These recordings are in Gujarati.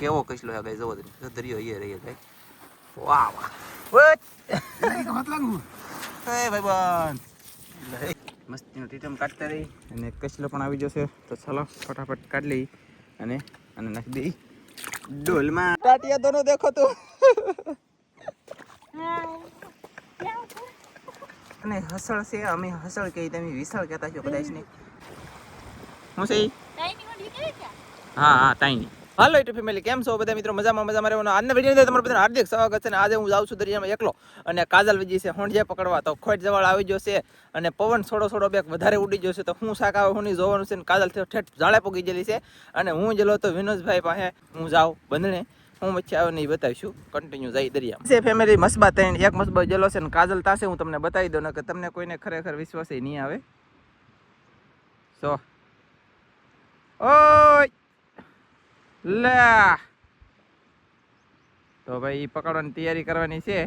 કેવો કસલો હે ગાઈસ, જવો દરિયો એ રહી ગાઈસ. વાહ વાહ ઓય હાથ લાગુ એ ભાઈબંધ મસ્તીનો ટીટમ કાઢતા રહી અને કસલો પણ આવી જશે. તો ચાલો ફટાફટ કાઢ લઈ અને અને નાખી દઈ ડોલમાં. ટાટિયા દોનો દેખો તો અને હસળ છે, અમે હસળ કહી તમે વિસળ કહેતા છો કદાચ ને. હું છે હા હા ટાઈની. હાલો યુટ્યુબ ફેમિલી, કેમ છો બધા મિત્રો? મજામાં રહેવાનું. આજના વિડીયોની અંદર તમારું બધાનું હાર્દિક સ્વાગત છે. અને આજે હું જાઉં છું દરિયામાં એકલો અને કાજલ વિજી છે હોંડિયા પકડવા. તો ખોટ જવાળ આવી ગયો છે અને પવન થોડો બેક વધારે ઉડી ગયો છે. તો હું શાક આવે હું નહીં જોવાનું છે. કાજલ ઠેઠ જાળે પૂગી ગયેલી છે અને હું જેલો તો વિનોદભાઈ પાસે હું જાઉં બંધણે. હું વચ્ચે આવે નહીં બતાવીશું. કન્ટિન્યુ જાય દરિયામાં છે ફેમિલી. મસબા થઈને એક મસબા જેલો છે ને કાજલ તાસે હું તમને બતાવી દઉં ને કે તમને કોઈને ખરેખર વિશ્વાસ નહીં આવે. સો ઓય લે તો ભાઈ પકડવાની તૈયારી કરવાની છે.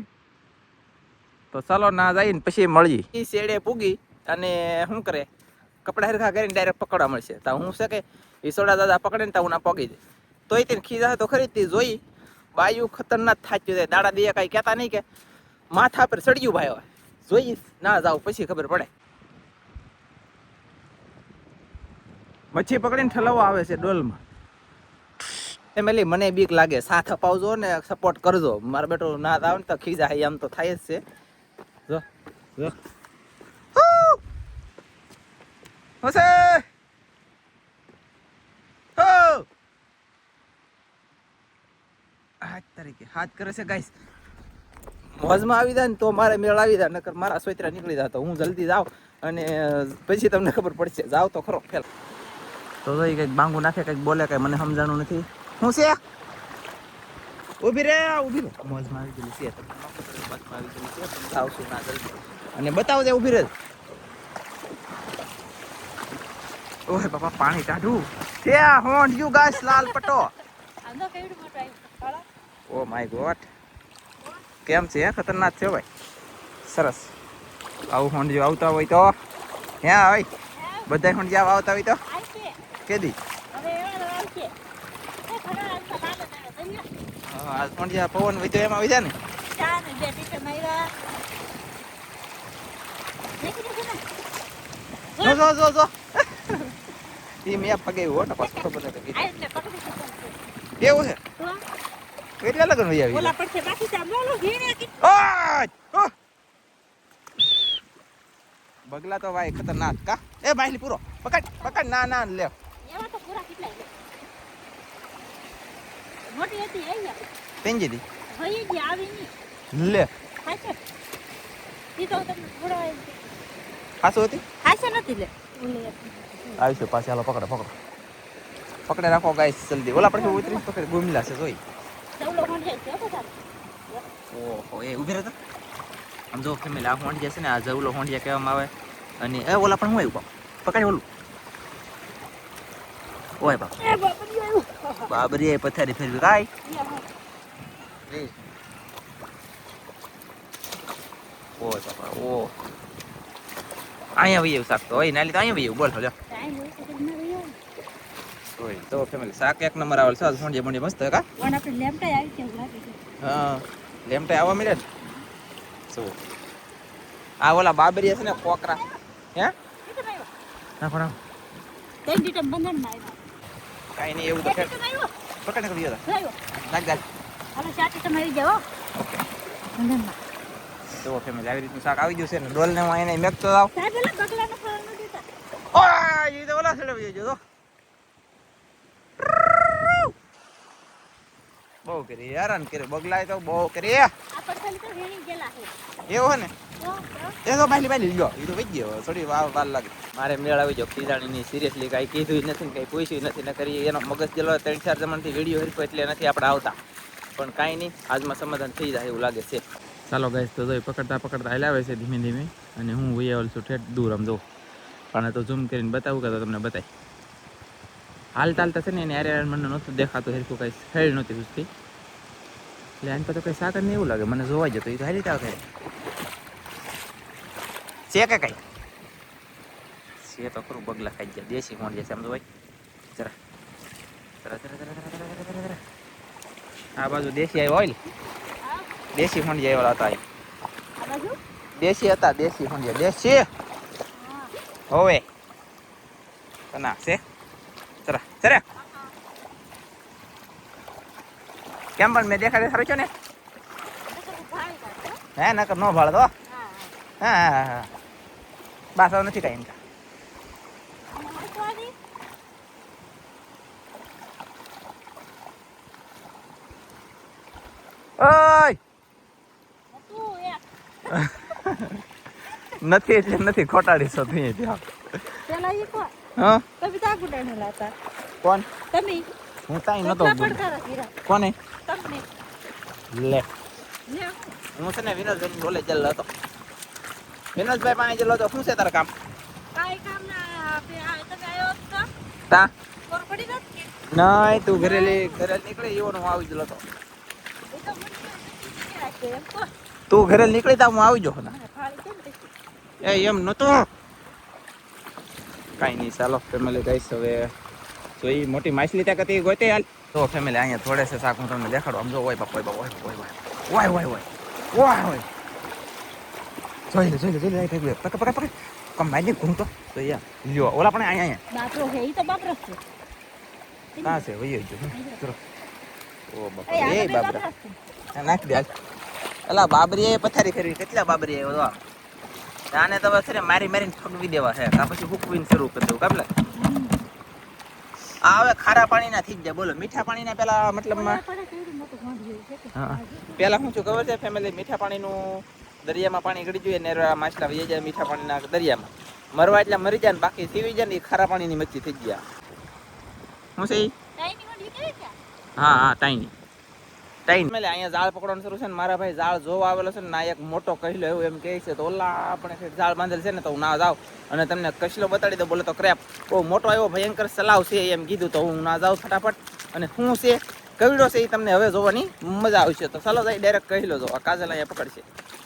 તો ચાલો ના જાય ને પછી મળી ઈ શેડે પૂગી અને શું કરે કપડા હરખા કરીને ડાયરેક્ટ પકડવા મળશે. તો હું છે કે એ સોડા દાદા પકડે ને તો હું ના પગી દે તોય તેને ખીજા તો ખરીદતી જોઈ. બાયું ખતરનાક થાચ્યું છે. દાડા દિયા કઈ કહેતા નહીં કે માથા પર ચડ્યું ભાઈ. હવે જોઈ ના જાવ પછી ખબર પડે. મચ્છી પકડીને ઠલવવા આવે છે ડોલમાં. ફેમિલી મને બીક લાગે, સાથ અપાવજો ને સપોર્ટ કરજો. મારો બેટો ના આવે ને તો ખીજા આમ તો થાય જ છે. જો જો હોસે હો હાથ તરીકે હાથ કરે છે ગાઈસ. મોજમાં આવી જાય ને તો મારે મેળ આવી જાય, નકર મારા સોયત્રા નીકળી જાય. તો હું જલ્દી જાઉં અને પછી તમને ખબર પડશે. જાવ તો ખરો ફેલ. તો એ કંઈક બાંગુ નાખે કંઈક બોલે કંઈ મને સમજાણું નથી. શું છે? ઊભી રે મોજમાં આવી ગયેલી છે. મોજમાં આવી ગયેલી છે. આવશું ના જલ્દી અને બતાવજે. ઊભી રે. ઓહે બાપા પાણી કાઢું છે. હોંડ યુ ગાઈસ લાલ પટો. ઓ માય ગોડ કેમ છે? ખતરનાક છે ભાઈ. સરસ. આવું હોંડિયું આવતા હોય તો હે ભાઈ બધા હોંડિયા આવતા હોય તો કેદી હા હોંડિયા પવન હોય તો એમાં આવી જાય ને. જો ઈ મેં પગે હો ને પાછો ખબર નથી કેવું છે. કેટલા લગન હોય આવી ઓલા પડશે બાકી છે બોલો ઘીને કી ઓય બગલા તો ભાઈ ખતરનાક કા. એ બાઈલી પૂરો પકડ ના ના લે. એવા તો પૂરા કેટલા છે મોટી હતી આયા પેંજી દી ભઈ જી આવી ની લે હાચે ઈ તો તમને થોડા હાસો હતી હાસે નથી લે આવી છે પાછે. હાલો પકડે રાખો ગાઈસ જલ્દી. ઓલા પડશે ઉતરી પકડ ગુમલા છે જોઈ. ચવલો હોંડિયા છે તો ઓહો એ ઉભી રહેતા આમ જો ફેમિલી. આ હોંડિયા છે ને આ જવલો હોંડિયા કહેવામાં આવે. અને એ ઓલા પણ હું આવ્યું પકડ ઓલું ઓય બાબરી પથારી ફેરવી કાઈ ઓય બાપા ઓ અહીંયા વયું શાક તો હોય નાલી તો અહીંયા વયું બોલ લ્યો. તો ફેમિલી શાક એક નંબર આવે છે. હોંડિયા મોંડિયા મસ્ત કા આપણે લેમટાઈ આવી છે લાગે છે. હા લેમટાઈ આવવા મળે ને. શું આ ઓલા બાબરિયા છે ને કોકરા હે ના પણ તેન દીટમ બંધન ના આવ્યા કાઈ નહીં એવું તો પકડ ને ગયો નાખ ગાલ હાલો શાટી તમારી જાવ ઓકે બંધન માં. તો ફેમિલી આવી રીતનું શાક આવી ગયું છે ને ડોલ ને હું એને મેકતો જાવ. સાહેબ ઓલા બગલા નો ખાવાનું દેતા ઓય ઈ તો ઓલા છેડે વઈ ગયો તો બહુ કરી હેરાન કરે બગલાય તો બહુ કરી. આ પડખલી તો હેણી ગેલા છે એવું હે ને એ તો બાયલી લ્યો ઈ તો વઈ ગયો થોડી વાર લાગે. મારે મેળ આવી ગયો ખીજાણીની. સિરિયસલી કાંઈ કીધું નથી ને કંઈ પૂછ્યું નથી ને કરી એનો મગજ જેલો 3-4 જમણથી વિડીયો હરકો એટલે નથી આપણે આવતા. પણ કાંઈ નહીં આજમાં સમાધાન થઈ જાય એવું લાગે છે. ચાલો ગાઈસ તો જોઈ પકડતા હાલ આવે છે ધીમે ધીમે અને હું વહી આવેલ છું ઠેઠ દૂર આમ જો. પણ તો ઝૂમ કરીને બતાવું કે તો તમને બતાય. હાલતા છે ને એને યાર મને નહોતું દેખાતું હરખું કાંઈ ફેર નહોતી સુસ્તી એટલે આને તો કંઈ સાકર ને એવું લાગે મને જોવા જતો એ તો હારી રીતે આવે છે કે કાંઈ છે તો ખરું. બગલા ખાઈ ગયા દેશી હોંડિયા છે આમ તો ભાઈ જરા આ બાજુ દેશી આવ્યો ઓઇલ દેશી ફંડિયા એવા હતા દેશી હતા દેશી ફંડિયા દેશી હોવે ના છે ચરા ચરા કેમ પણ મેં દેખાડે સારું છો ને હે નકર નો ભાળ તો હા બસ હવે નથી કઈ ઓય નથી એટલે નથી ખોટાડીશો તું પેલા ઈ કોણ હા તમે તા ગુડાણેલા હતા કોણ તમે હું તાઈ નતો પડકાર કીરા કોને તમને લે ને હું છે ને વિનોદભાઈ બોલે જલ્લો હતો વિનોદભાઈ પાસે જલ્લો હતો શું છે તારું કામ કાઈ કામ ના આપે આ તમે આયો તો તા કોર પડી નથી નહીં તું ઘરે નીકળે એવો હું આવી જલ્લો હતો એ તો મને રાખે એમ તો તું ઘરે નીકળી તા હું આવી જાઉં ને ફાળી કેમ તે એ એમ નતો કાંઈ નહીં ચાલો ફેમિલી ગઈશ હવે તો એ મોટી માછલી ત્યાં કતી ગોતે હાલ તો ફેમિલી અહીંયા થોડે છે શાક હું તમને દેખાડો આમ જો હોય બાપ હોય હોય હોય હોય જોઈ લે પકડ પકડ કમ મારી ઘૂમતો તો યા લ્યો ઓલા પણ અહીંયા બાપરો હે ઈ તો બાપરો છે કાં છે વયો જો ચલો ઓ બાપ એ એ બાબરા નાખ દે હાલ અલા બાબરીએ પથારી ફેરવી કેટલા બાબરી આવ્યો આને તો બસ રે મારીને ઠગવી દેવા છે આ પછી હુકવીને શરૂ કરી દેવું કાપલા આ હવે ખારા પાણીના થઈ જ જાય બોલો મીઠા પાણીના પેલા મતલબમાં હા પેલા શું છું ખબર છે ફેમિલી મીઠા પાણીનું દરિયામાં પાણી ગળી જોઈએ ને માછલા વહી જાય મીઠા પાણીના દરિયામાં મરવા એટલે મરી જાય ને બાકી સીવી જાય ને એ ખારા પાણીની મચ્છી થઈ ગયા શું છે હા હા ટાઈની અહીંયા જાળ પકડવાનું શરૂ છે ને મારા ભાઈ જાળ જોવા આવેલો છે ને ના એક મોટો કહીલો એવું એમ કહે છે તો ઓલા આપણે જાળ બાંધેલ છે ને તો હું ના જાઉં અને તમને કશલો બતાડી દો બોલે તો ક્રેપ બહુ મોટો એવો ભયંકર સલાવ છે એમ કીધું તો હું ના જાઉં ફટાફટ અને શું છે કવિડો છે એ તમને હવે જોવાની મજા આવશે તો ચાલો જાય ડાયરેક્ટ કહીલો જો આ કાજલ અહીંયા પકડશે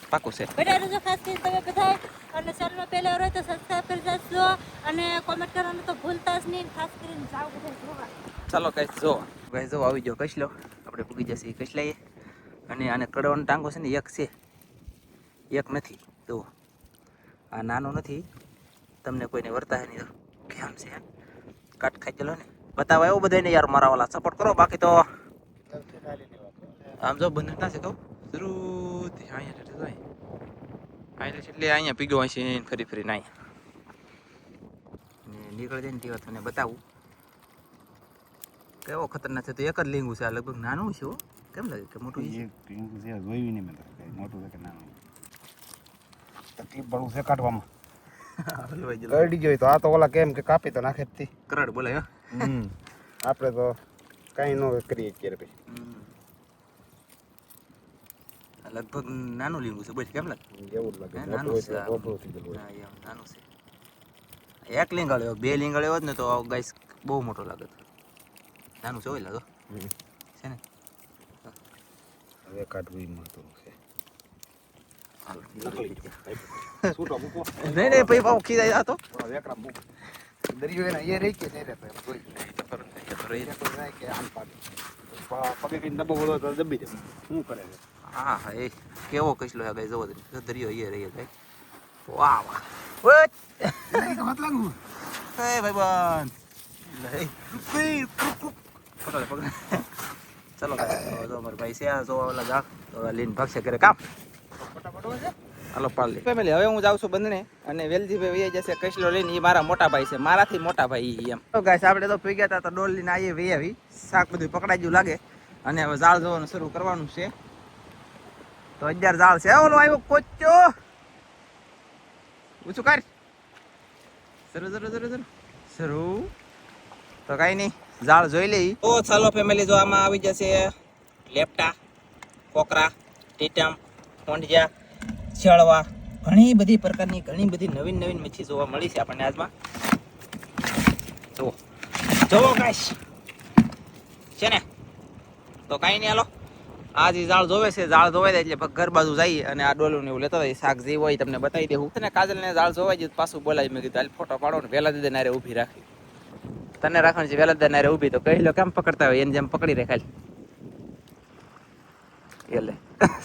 પાકું છે બેટા જો ખાસ કરીને તમે બધા અને ચેનલ પહેલા હોય તો સબસ્ક્રાઇબ કરી દેજો અને કોમેન્ટ કરવાનું તો ભૂલતા જ નહીં ખાસ કરીને જાવ બધા જોવા ચાલો કઈ જો ભાઈ જો આવી ગયો કશલો આપણે પૂગી જશે કશલાઈએ અને આને કડવાનો ટાંગો છે ને એક છે એક નથી તો આ નાનો નથી તમને કોઈને વર્તા હે નહીં કેમ છે કાટ ખાઈ ચલો ને બતાવો એવું બધાને યાર મારા વાલા સપોર્ટ કરો બાકી તો આમ જો બંધ છે કહું જરૂર અહીંયા એટલે અહીંયા પીગો હશે ફરી ના નીકળી જાય ને તે તમને બતાવું કેવો ખતરનાક છે તો એક જ લીંગુ છે આ લગભગ નાનું છે કેમ લાગે કે મોટું છે લીંગુ છે જોયું નહીં મેં મોટું છે કે નાનું તકલીફ બહુ છે કાઢવામાં કરડી ગયો તો આ તો ઓલા કેમ કે કાપી તો નાખે જ કરડ બોલે આપણે તો કઈ ન કરીએ અત્યારે પછી લગભગ નાનું લીંબુ છે બોલ કેમ લાગે એવું જ લાગે નાનું છે મોટું થઈ ગયું નાનું છે એક લીંગળ્યો બે લીંગળ્યો જ ને તો ગાઈસ બહુ મોટો લાગે નાનું છે હોય લાગો છે ને હવે કાઢવું એમ તો છે નહીં નહીં પછી પાવ ખીજાય તો દરિયો એને એ રહી કે નહીં રહેતો કે આમ પગે કઈ દબો બોલો તો દબી દે શું કરે છે હા હા એ કેવો કસલો છે ગાઈ જવો દરિયો એ રહી ભાઈ વાહ વાહ હાથ લાગુ એ ભાઈ બંધ ચલો જો મારા ભાઈ છે જો ઓલા જા તો લીન ભાગશે કરે કામ હાલો પાડી ફેમિલી હવે હું જાઉં છું બંધને અને વેલજીભાઈ વહી જશે કસલો લઈને એ મારા મોટા ભાઈ છે મારાથી મોટા ભાઈ એમ તો ગાઈસ આપણે તો પી ગયા હતા તો ડોલ લઈને આવીએ વહી આવી શાક બધું પકડાઈ ગયું લાગે અને હવે જાળ જોવાનું શરૂ કરવાનું છે તો 11 જાળ છે ઓલો આવ્યો કોચો ઊંચું કર શરૂ તો કઈ નહીં જાળ જોઈ લઈ તો ચાલો ફેમિલી જો આમાં આવી જશે લેપટા કોકરા ટીટમ કોંડિયા છળવા ઘણી બધી પ્રકારની ઘણી બધી નવીન નવીન મચ્છી જોવા મળી છે આપણને આજમાં જોવો ગાઈસ છે ને તો કાંઈ નહીં હાલો આ જે જાળ જોવે છે જાળ જોવાઈ દે એટલે ઘર બાજુ જઈએ અને આ ડોલું ને એવું લેતા હોય શાક જે હોય તમને બતાવી દેવું તને કાજલને જાળ જોવાઈ ગયું પાછું બોલાવી મેં કીધું હાલ ફોટો પાડો ને વહેલા દીધે નારે ઊભી રાખી તને રાખવાની છે વહેલા દીધે નારે ઊભી તો કહી લો કેમ પકડતા હોય એને જેમ પકડી રે ખાલી એ લે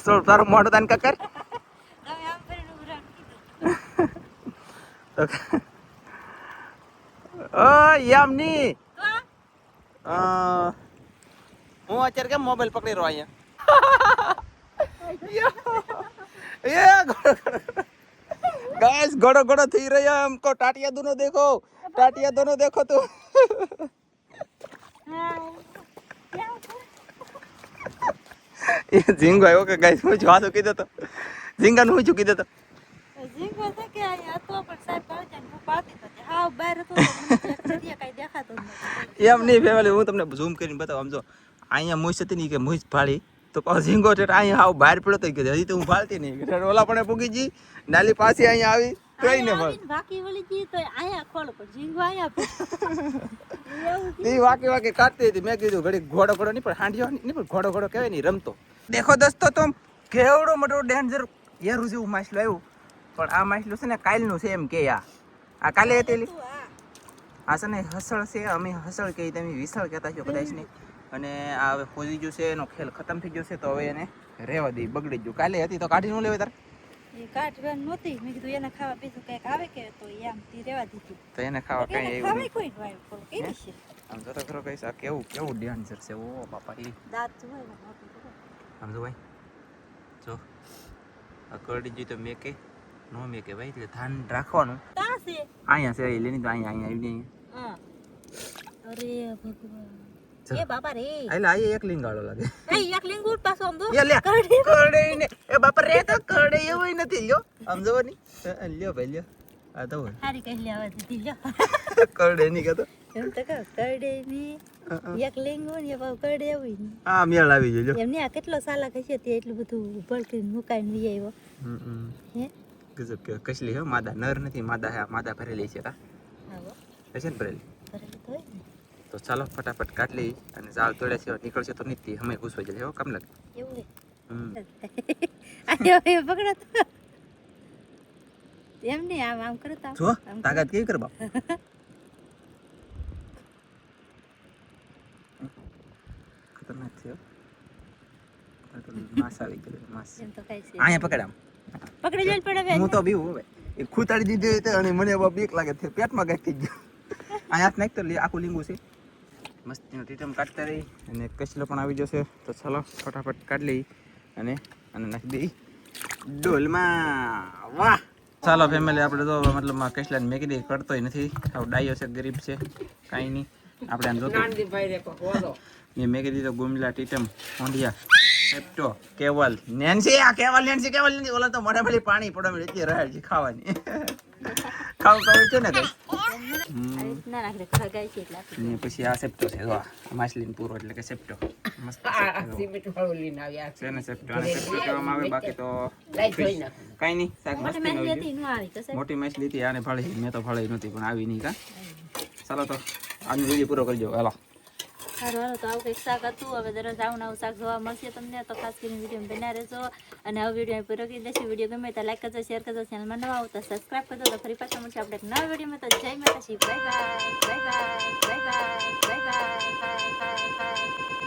સોળ તારું મોઢું તાન કકર તમે આમ કરીને ઊભું રાખી કીધું. તો ઓ યામની તો હું અત્યારે કેમ મોબાઈલ પકડી રહ્યો અહીંયા गाइस घोड़ो घोड़ो थी रही है हमको टाटिया दोनों देखो तो ये झिंगो है ओके गाइस मुझे वासो कीधो तो झिंगा नु मुझे कीधो तो ઝીંગો છે કે અહીંયા હતો પણ સાહેબ પાડે ને હું પાડતી હતી હા બહાર હતો તો મને કઈ દેખાતો જ નથી. એમ નહીં ફેમિલી હું તમને ઝૂમ કરીને બતાવું સમજો અહીંયા મૂછ હતી ને કે મૂછ ફાડી તો પાછો ઝીંગો છે અહીંયા હાવ બહાર પડ્યો તો કે હજી તો હું ફાળતી નહીં ઓલા પણ પૂગી જી નાલી પાસે અહીંયા આવી કઈ ને બસ બાકી વળી ગઈ તો અહીંયા ખોલ પર ઝીંગો અહીંયા તી વાકે કાઢતી હતી મેં કીધું ઘડી ઘોડો નહીં પણ હાંડિયો નહીં પણ ઘોડો કહેવાય નહીં રમતો દેખો દોસ્તો તો કેવડો મોટો ડેન્જર યાર જેવું માછલું આવ્યું પણ આ માછલું છે ને કાલનું છે એમ કે આ કાલે હતી આ છે ને હસળ છે અમે હસળ કહીએ તમે વિસળ કહેતા છો કદાચ ને અને આ હવે ખોજી ગયું છે એનો ખેલ ખતમ થઈ ગયો છે તો હવે એને રહેવા દઈ બગડી ગયું કાલે હતી તો કાઢી ન લેવાય તાર એ કાઢવાની નહોતી મેં કીધું એને ખાવા પીધું કંઈક આવે કે તો એમ તી રહેવા દીધું તો એને ખાવા કઈ આવ્યું ખાવા નહીં કોઈ વાય પણ કેવી છે આમ જો તો ખરો કહીશ આ કેવું ડેન્જર છે ઓ બાપા એ દાંત જોય ને મોટું જોય. આમ જો ભાઈ જો આ કરડી ગઈ તો મેકે નો મેકે ભાઈ એટલે ધ્યાન રાખવાનું તા છે અહીંયા છે લેની તો અહીંયા આવી ગઈ હા અરે ભગવાન એ બાપા રે એટલે આ એક લીંગાળો લાગે એ એક લીંગુર પાછો આમ દો એ લે કરડી. કરડે ને એ બાપા રે તો કરડે એવું નથી લ્યો આમ જોવો ની લ્યો ભાઈ લ્યો આ તો હોય હારી કહી લેવા દીધી લ્યો કરડે નહીં કહેતો એમ તો કહો કરડે ની એક લીંગુર ને પાછું કરડે એવું ને આ મેળ આવી ગયો લ્યો એમને આ કેટલો સાલા હશે તે એટલું બધું ભડકીને મુકાઈને લઈ આવ્યો હે ગજબ કે કસલી હે માદા નર નથી માદા હે માદા ભરેલી છે તા આવો છે ને ભરેલી ભરેલી તો હોય ને તો ચાલો ફટાફટ કાઢ લઈ અને જાળ તોડે છે નીકળશે તો નીતિ અમે ઘૂસવા જઈએ હો કામ લાગે એવું હે હમ આયો એ પકડો તો એમ નહીં આમ કરતા જો તાકાત કેવી કર બાપ ખતરનાક છે આ તો માસ આવી ગયો માસ એમ તો કઈ છે અહીંયા પકડ આમ પકડી જઈને પડે હું તો બીવું હવે એ ખૂતાડી દીધી હતી અને મને બાપ બીક લાગે છે પેટમાં ગાંઠ થઈ ગયો અહીંયા હાથ નાખ તો આખું લીંબુ છે મસ્તીનો ટીટમ કાઢતા રહી અને કચલો પણ આવી જશે તો ચાલો ફટાફટ કાઢી લઈ અને નાખી દઈ ડોલમાં વાહ ચાલો ફેમિલી આપણે તો મતલબ કચલાને મેં કીધી કરતોય નથી આવ ડાયો છે ગરીબ છે કાંઈ નહીં આપણે આમ જોતું મેં કીધી તો ગુમલા ટીટમ હોંડિયા સેપ્ટો કેવલ નેન્સી આ કેવલ નેન્સી ઓલા તો મોઢા ભલી પાણી પડવા મળે રહે છે ખાવાની ખાવું છે ને કઈ ના નાખે ખગાય છે એટલે ને પછી આ સેપ્ટો છે જો આ માછલીનો પૂરો એટલે કે સેપ્ટો મસ્ત સિમેન્ટ વાળો લઈને આવ્યા છે ને સેપ્ટો અને સેપ્ટો કહેવામાં આવે બાકી તો કાઈ નહીં શાક મસ્ત મોટી માછલી હતી આને ફાળી મેં તો ફાળી નહોતી પણ આવી નહીં કા ચાલો તો આજનો વિડીયો પૂરો કરજો હાલો સારું હાલો તો આવું કંઈક શાક હતું હવે દરરોજ આવું નવું શાક જોવા મળશે તમને તો ખાસ કરીને વિડીયો બના રહેજો અને આ વિડીયો પૂરો કરી દેશું વિડીયો ગમે તો લાઈક કરજો શેર કરજો ચેનલમાં નવા આવો તો સબસ્ક્રાઈબ કરજો તો ફરી પાછા મળશે આપણે એક નવા વિડીયોમાં તો જય માતાજી bye bye bye bye bye bye bye bye bye bye